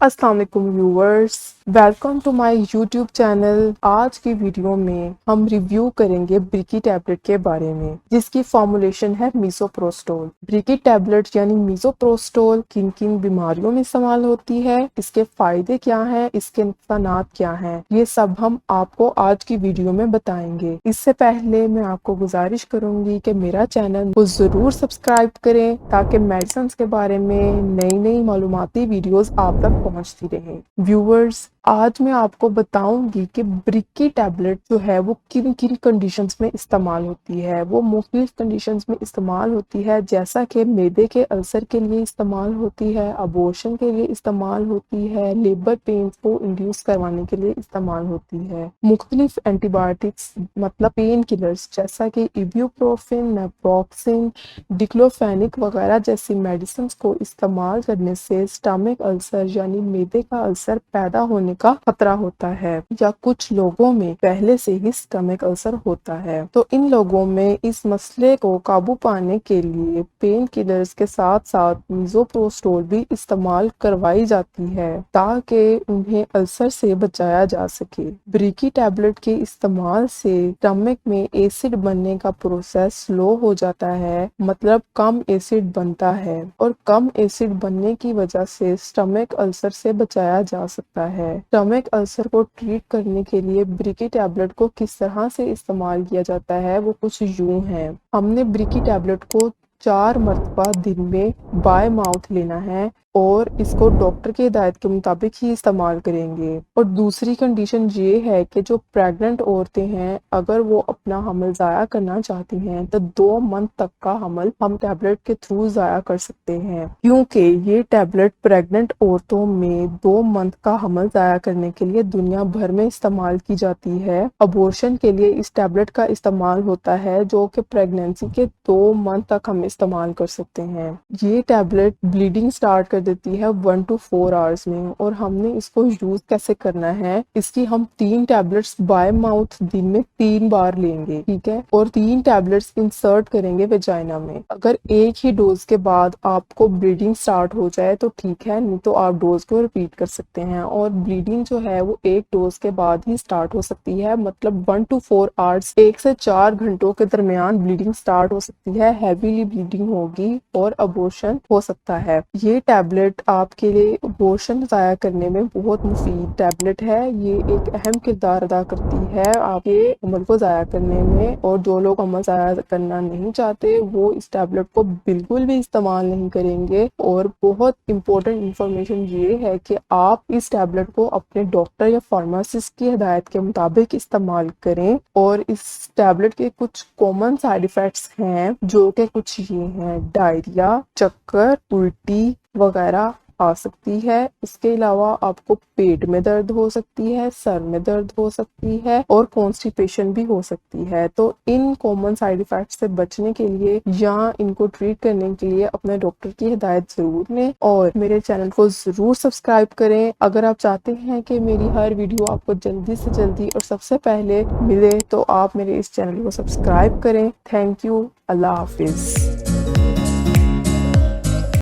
السلام علیکم viewers, welcome to my YouTube channel. آج کی ویڈیو میں ہم ریویو کریں گے بریکی ٹیبلٹ کے بارے میں، جس کی فارمولیشن ہے میزوپروسٹول۔ بریکی ٹیبلٹ یعنی میزوپروسٹول کن کن بیماریوں میں استعمال ہوتی ہے، اس کے فائدے کیا ہیں، اس کے نقصانات کیا ہیں، یہ سب ہم آپ کو آج کی ویڈیو میں بتائیں گے۔ اس سے پہلے میں آپ کو گزارش کروں گی کہ میرا چینل کو ضرور سبسکرائب کریں تاکہ میڈیسنز کے بارے میں نئی نئی معلوماتی ویڈیوز آپ تک پہنچتی رہیں۔ ویورز، آج میں آپ کو بتاؤں گی کہ بریکی ٹیبلٹ جو ہے وہ کن کن کنڈیشنز میں استعمال ہوتی ہے۔ وہ مختلف کنڈیشنز میں استعمال ہوتی ہے، جیسا کہ معدے کے السر کے لیے استعمال ہوتی ہے، ابورشن کے لیے استعمال ہوتی ہے، لیبر پینز کو انڈیوس کروانے کے لیے استعمال ہوتی ہے۔ مختلف اینٹی بایوٹکس مطلب پین کلرز جیسا کہ ایبیوپروفین، نیپروکسن، ڈکلوفینک وغیرہ جیسی میڈیسنز کو استعمال کرنے سے سٹامک السر یعنی معدے کا السر پیدا ہونے کا خطرہ ہوتا ہے، یا کچھ لوگوں میں پہلے سے ہی سٹامک السر ہوتا ہے۔ تو ان لوگوں میں اس مسئلے کو قابو پانے کے لیے پین کلرز کے ساتھ ساتھ میزوپروسٹول بھی استعمال کروائی جاتی ہے تاکہ انہیں السر سے بچایا جا سکے۔ بریکی ٹیبلٹ کے استعمال سے سٹمک میں ایسڈ بننے کا پروسیس سلو ہو جاتا ہے، مطلب کم ایسڈ بنتا ہے، اور کم ایسڈ بننے کی وجہ سے سٹمک السر سے بچایا جا سکتا ہے۔ سٹمک السر کو ٹریٹ کرنے کے لیے بریکی ٹیبلٹ کو کس طرح سے استعمال کیا جاتا ہے وہ کچھ یوں ہے۔ ہم نے بریکی ٹیبلٹ کو 4 مرتبہ دن میں بائے ماؤتھ لینا ہے اور اس کو ڈاکٹر کی ہدایت کے مطابق ہی استعمال کریں گے۔ اور دوسری کنڈیشن یہ ہے کہ جو پریگننٹ عورتیں ہیں، اگر وہ اپنا حمل ضائع کرنا چاہتی ہیں تو 2 منتھ تک کا حمل ہم ٹیبلٹ کے تھرو ضائع کر سکتے ہیں، کیونکہ یہ ٹیبلٹ پریگننٹ عورتوں میں 2 منتھ کا حمل ضائع کرنے کے لیے دنیا بھر میں استعمال کی جاتی ہے۔ ابورشن کے لیے اس ٹیبلٹ کا استعمال ہوتا ہے، جو کہ پریگننسی کے 2 منتھ تک ہم استعمال کر سکتے ہیں۔ یہ ٹیبلٹ بلیڈنگ سٹارٹ کر دیتی ہے 1 to 4 آورز میں، اور ہم نے اس کو یوز کیسے کرنا ہے، اس کی ہم 3 ٹیبلٹس بائے ماؤتھ دن میں 3 بار لیں گے، ٹھیک ہے، اور 3 ٹیبلٹس انسرٹ کریں گے ویجائنا میں۔ اگر ایک ہی ڈوز کے بعد آپ کو بلیڈنگ سٹارٹ ہو جائے تو ٹھیک ہے، نہیں تو آپ ڈوز کو ریپیٹ کر سکتے ہیں، اور بلیڈنگ جو ہے وہ ایک ڈوز کے بعد ہی سٹارٹ ہو سکتی ہے، مطلب 1 to 4 آورز 1 سے 4 گھنٹوں کے درمیان بلیڈنگ سٹارٹ ہو سکتی ہے، ہیویلی بلیڈنگ ہوگی اور ابورشن ہو سکتا ہے۔ یہ ٹیبلٹ آپ کے لیے ابورشن ضائع کرنے میں بہت مفید ٹیبلٹ ہے، یہ ایک اہم کردار ادا کرتی ہے آپ کے عمر کو ضائع کرنے میں، اور جو لوگ عمر ضائع کرنا نہیں چاہتے وہ اس ٹیبلٹ کو بالکل بھی استعمال نہیں کریں گے۔ اور بہت امپورٹنٹ انفارمیشن یہ ہے کہ آپ اس ٹیبلٹ کو اپنے ڈاکٹر یا فارماسسٹ کی ہدایت کے مطابق استعمال کریں۔ اور اس ٹیبلٹ کے کچھ کامن سائیڈ ایفیکٹس ہیں، جو کہ کچھ یہ ہیں: ڈائریا، چکر، الٹی وغیرہ آ سکتی ہے۔ اس کے علاوہ آپ کو پیٹ میں درد ہو سکتی ہے، سر میں درد ہو سکتی ہے، اور کانسٹیپیشن بھی ہو سکتی ہے۔ تو ان کامن سائیڈ ایفیکٹ سے بچنے کے لیے یا ان کو ٹریٹ کرنے کے لیے اپنے ڈاکٹر کی ہدایت ضرور لیں، اور میرے چینل کو ضرور سبسکرائب کریں۔ اگر آپ چاہتے ہیں کہ میری ہر ویڈیو آپ کو جلدی سے جلدی اور سب سے پہلے ملے تو آپ میرے اس چینل کو سبسکرائب کریں۔ تھینک یو، اللہ حافظ۔